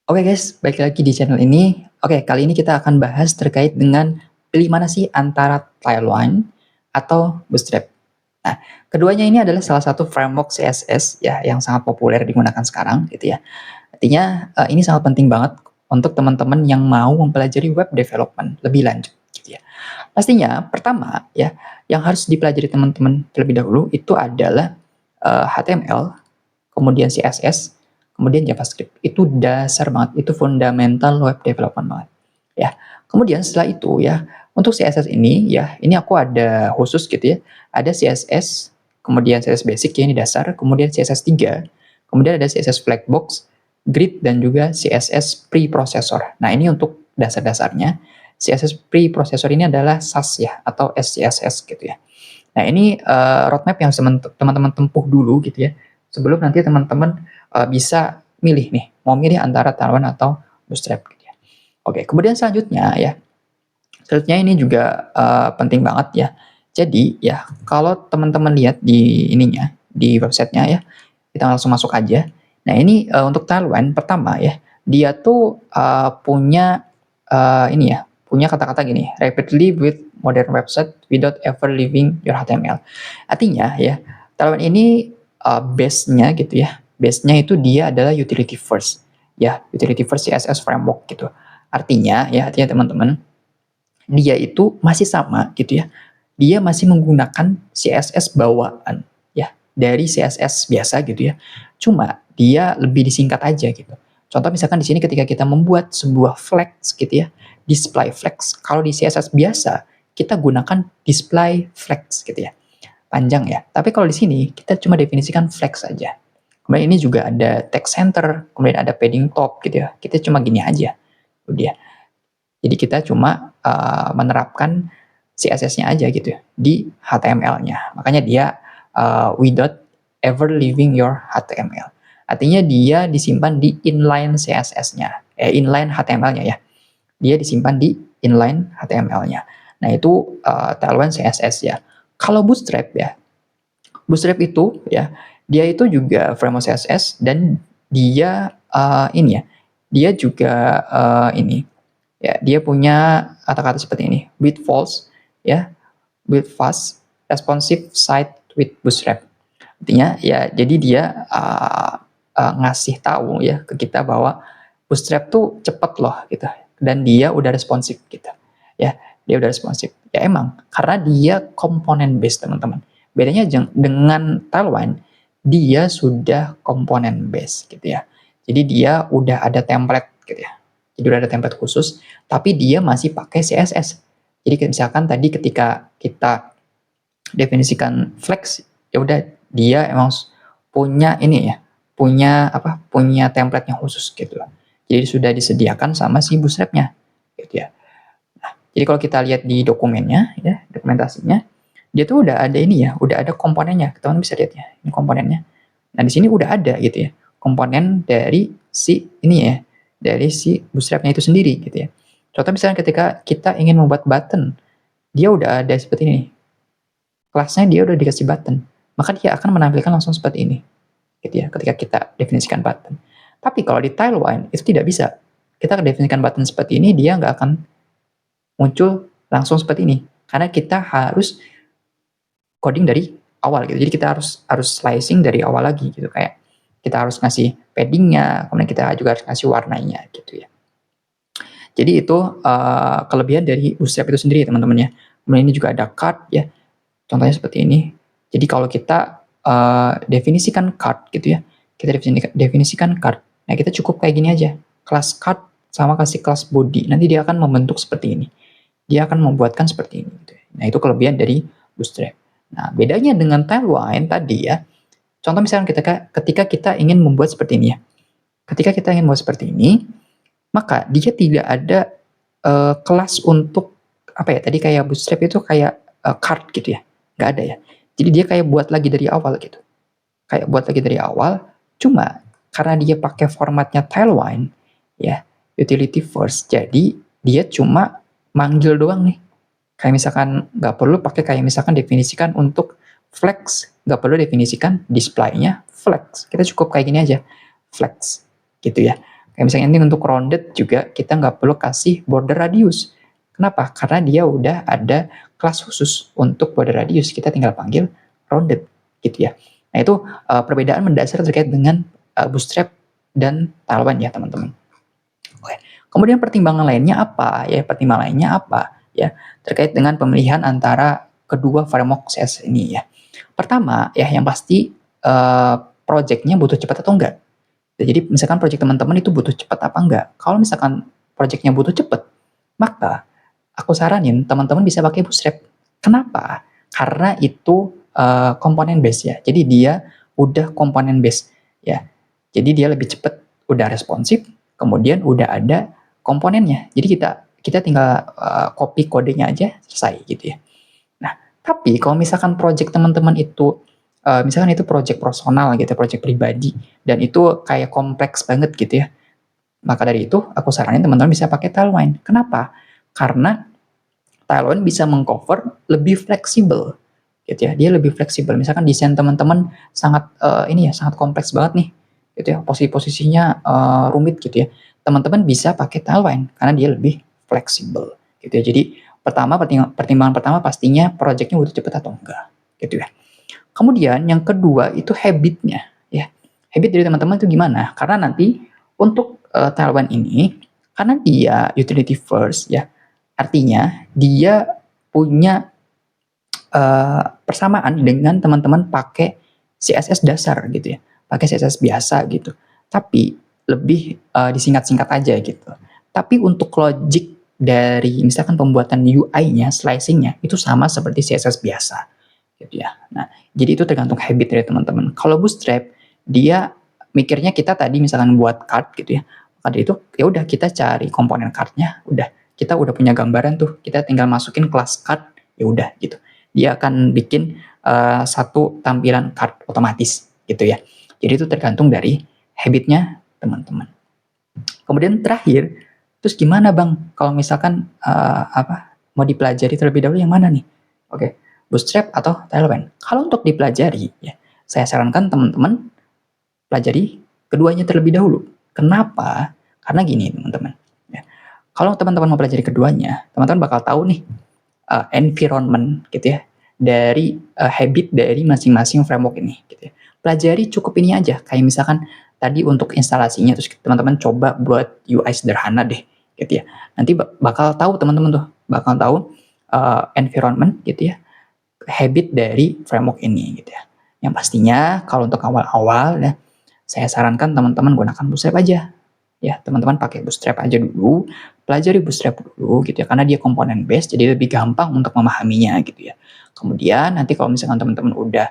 Oke guys, balik lagi di channel ini. Oke, kali ini kita akan bahas terkait dengan pilih mana sih antara Tailwind atau Bootstrap. Nah, keduanya ini adalah salah satu framework CSS ya yang sangat populer digunakan sekarang gitu ya. Artinya ini sangat penting banget untuk teman-teman yang mau mempelajari web development lebih lanjut gitu ya. Pastinya pertama ya yang harus dipelajari teman-teman terlebih dahulu itu adalah HTML, kemudian CSS, kemudian JavaScript. Itu dasar banget, itu fundamental web development banget. Ya. Kemudian setelah itu ya, untuk CSS ini ya, ini aku ada khusus gitu ya. Ada CSS, kemudian CSS basic ya ini dasar, kemudian CSS 3, kemudian ada CSS Flagbox, Grid dan juga CSS preprocessor. Nah, ini untuk dasar-dasarnya. CSS preprocessor ini adalah SAS ya atau SCSS gitu ya. Nah, ini roadmap yang teman-teman tempuh dulu gitu ya. Sebelum nanti teman-teman bisa milih nih, mau milih antara Tailwind atau Bootstrap gitu ya. Oke, kemudian selanjutnya ya. Selanjutnya ini juga penting banget ya. Jadi ya, kalau teman-teman lihat di ininya, di websitenya ya, kita langsung masuk aja. Nah, ini untuk Tailwind pertama ya, dia tuh punya ini ya, punya kata-kata gini, rapidly with modern website without ever leaving your HTML. Artinya ya, Tailwind ini base-nya gitu ya, base-nya itu dia adalah utility first. Ya, utility first CSS framework gitu. Artinya ya, artinya teman-teman, dia itu masih sama gitu ya. Dia masih menggunakan CSS bawaan ya, dari CSS biasa gitu ya. Cuma dia lebih disingkat aja gitu. Contoh misalkan di sini ketika kita membuat sebuah flex gitu ya, display flex. Kalau di CSS biasa kita gunakan display flex gitu ya. Panjang ya. Tapi kalau di sini kita cuma definisikan flex saja. Kemudian ini juga ada text center, kemudian ada padding top gitu ya. Kita cuma gini aja. Itu dia. Jadi kita cuma menerapkan CSS-nya aja gitu ya, di HTML-nya. Makanya dia without ever leaving your HTML. Artinya dia disimpan di inline CSS-nya, inline HTML-nya ya. Dia disimpan di inline HTML-nya. Nah itu Tailwind CSS ya. Kalau Bootstrap ya, Bootstrap itu ya, dia itu juga framework CSS dan dia ini ya, dia juga ini ya, dia punya kata-kata seperti ini, with false ya, with fast responsive site with Bootstrap. Artinya ya, jadi dia ngasih tahu ya ke kita bahwa Bootstrap tuh cepet loh gitu, dan dia udah responsif gitu ya, dia udah responsif ya. Emang karena dia komponen base teman-teman, bedanya dengan Tailwind, dia sudah komponen base gitu ya. Jadi dia udah ada template gitu ya, jadi udah ada template khusus, tapi dia masih pakai CSS. Jadi misalkan tadi ketika kita definisikan flex, ya udah dia emang punya ini ya, punya apa, punya template yang khusus gitu. Jadi sudah disediakan sama si Bootstrap-nya gitu ya. Nah, jadi kalau kita lihat di dokumennya ya, dokumentasinya, dia tuh udah ada ini ya, udah ada komponennya. Teman-teman bisa lihat ya, ini komponennya. Nah, di sini udah ada gitu ya, komponen dari si ini ya, dari si Bootstrap-nya itu sendiri gitu ya. Contoh misalnya ketika kita ingin membuat button, dia udah ada seperti ini. Kelasnya dia udah dikasih button, maka dia akan menampilkan langsung seperti ini gitu ya, ketika kita definisikan button. Tapi kalau di Tailwind itu tidak bisa. Kita definisikan button seperti ini, dia nggak akan muncul langsung seperti ini, karena kita harus coding dari awal gitu. Jadi kita harus slicing dari awal lagi gitu, kayak kita harus ngasih paddingnya, kemudian kita juga harus ngasih warnanya gitu ya. Jadi itu kelebihan dari Bootstrap itu sendiri teman-teman ya. Kemudian ini juga ada card ya, contohnya seperti ini. Jadi kalau kita definisikan card gitu ya, kita definisikan card. Nah, kita cukup kayak gini aja, kelas card sama kasih kelas body. Nanti dia akan membentuk seperti ini. Dia akan membuatkan seperti ini. Gitu. Nah, itu kelebihan dari Bootstrap. Nah, bedanya dengan Tailwind tadi ya, contoh misalnya ketika kita ingin membuat seperti ini ya. Ketika kita ingin membuat seperti ini, maka dia tidak ada kelas untuk apa ya, tadi kayak Bootstrap itu kayak card gitu ya, nggak ada ya. Jadi dia kayak buat lagi dari awal gitu, kayak buat lagi dari awal. Cuma karena dia pakai formatnya Tailwind ya, utility first, jadi dia cuma manggil doang nih. Kayak misalkan nggak perlu pakai kayak misalkan definisikan untuk flex, nggak perlu definisikan display-nya flex. Kita cukup kayak gini aja, flex gitu ya. Kayak misalnya ini untuk rounded juga kita nggak perlu kasih border radius. Kenapa? Karena dia udah ada kelas khusus untuk border radius, kita tinggal panggil rounded gitu ya. Nah itu perbedaan mendasar terkait dengan bootstrap dan tailwind ya teman-teman. Oke. Kemudian pertimbangan lainnya apa ya? Pertimbangan lainnya apa ya? Terkait dengan pemilihan antara kedua framework CSS ini ya. Pertama ya yang pasti project-nya butuh cepat atau enggak. Jadi misalkan project teman-teman itu butuh cepat apa enggak. Kalau misalkan project-nya butuh cepat, maka aku saranin teman-teman bisa pakai Bootstrap. Kenapa? Karena itu komponen base ya. Jadi dia udah komponen base ya. Jadi dia lebih cepat, udah responsif, kemudian udah ada komponennya. Jadi kita tinggal copy kodenya aja selesai gitu ya. Nah, tapi kalau misalkan project teman-teman itu misalkan itu project personal gitu, project pribadi dan itu kayak kompleks banget gitu ya. Maka dari itu aku saranin teman-teman bisa pakai Tailwind. Kenapa? Karena Tailwind bisa mengcover lebih fleksibel gitu ya. Dia lebih fleksibel. Misalkan desain teman-teman sangat ini ya, sangat kompleks banget nih gitu ya. Posisi-posisinya rumit gitu ya. Teman-teman bisa pakai Tailwind karena dia lebih fleksibel gitu ya. Jadi pertimbangan pertama pastinya projectnya butuh cepat atau enggak gitu ya. Kemudian yang kedua itu habitnya ya. Habit dari teman-teman itu gimana? Karena nanti untuk Tailwind ini karena dia utility first ya. Artinya dia punya persamaan dengan teman-teman pakai CSS dasar gitu ya. Pakai CSS biasa gitu. Tapi lebih disingkat-singkat aja gitu. Tapi untuk logic dari misalkan pembuatan UI-nya, slicing-nya itu sama seperti CSS biasa gitu ya. Nah, jadi itu tergantung habit dari teman-teman. Kalau Bootstrap dia mikirnya kita tadi misalkan buat card gitu ya. Maka dari itu ya udah kita cari komponen cardnya, udah kita udah punya gambaran tuh, kita tinggal masukin kelas card, ya udah gitu. Dia akan bikin satu tampilan card otomatis gitu ya. Jadi itu tergantung dari habitnya teman-teman. Kemudian terakhir, terus gimana bang kalau misalkan mau dipelajari terlebih dahulu yang mana nih? Oke, Bootstrap atau Tailwind? Kalau untuk dipelajari, ya, saya sarankan teman-teman pelajari keduanya terlebih dahulu. Kenapa? Karena gini teman-teman. Ya. Kalau teman-teman mau pelajari keduanya, teman-teman bakal tahu nih environment gitu ya dari habit dari masing-masing framework ini. Gitu ya. Pelajari cukup ini aja. Kayak misalkan tadi untuk instalasinya, terus teman-teman coba buat UI sederhana deh, gitu ya. Nanti bakal tahu teman-teman tuh, bakal tahu environment gitu ya, habit dari framework ini gitu ya. Yang pastinya kalau untuk awal-awal ya, saya sarankan teman-teman gunakan Bootstrap aja. Ya, teman-teman pakai Bootstrap aja dulu, pelajari Bootstrap dulu gitu ya, karena dia komponen base jadi lebih gampang untuk memahaminya gitu ya. Kemudian nanti kalau misalkan teman-teman udah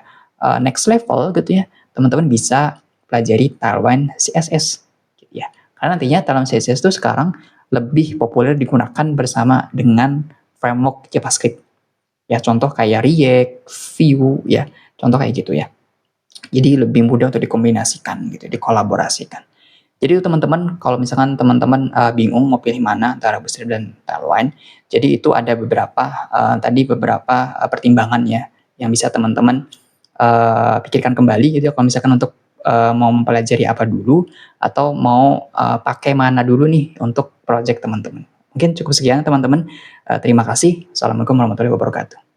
next level gitu ya, teman-teman bisa pelajari Tailwind CSS gitu ya. Karena nantinya Tailwind CSS itu sekarang lebih populer digunakan bersama dengan framework JavaScript. Ya, contoh kayak React, Vue ya, contoh kayak gitu ya. Jadi lebih mudah untuk dikombinasikan gitu, dikolaborasikan. Jadi itu teman-teman, kalau misalkan teman-teman bingung mau pilih mana antara Bootstrap dan Tailwind, jadi itu ada beberapa pertimbangan ya yang bisa teman-teman pikirkan kembali gitu ya, kalau misalkan untuk mau mempelajari apa dulu atau mau pakai mana dulu nih untuk project teman-teman. Mungkin cukup sekian teman-teman. Terima kasih. Assalamualaikum warahmatullahi wabarakatuh.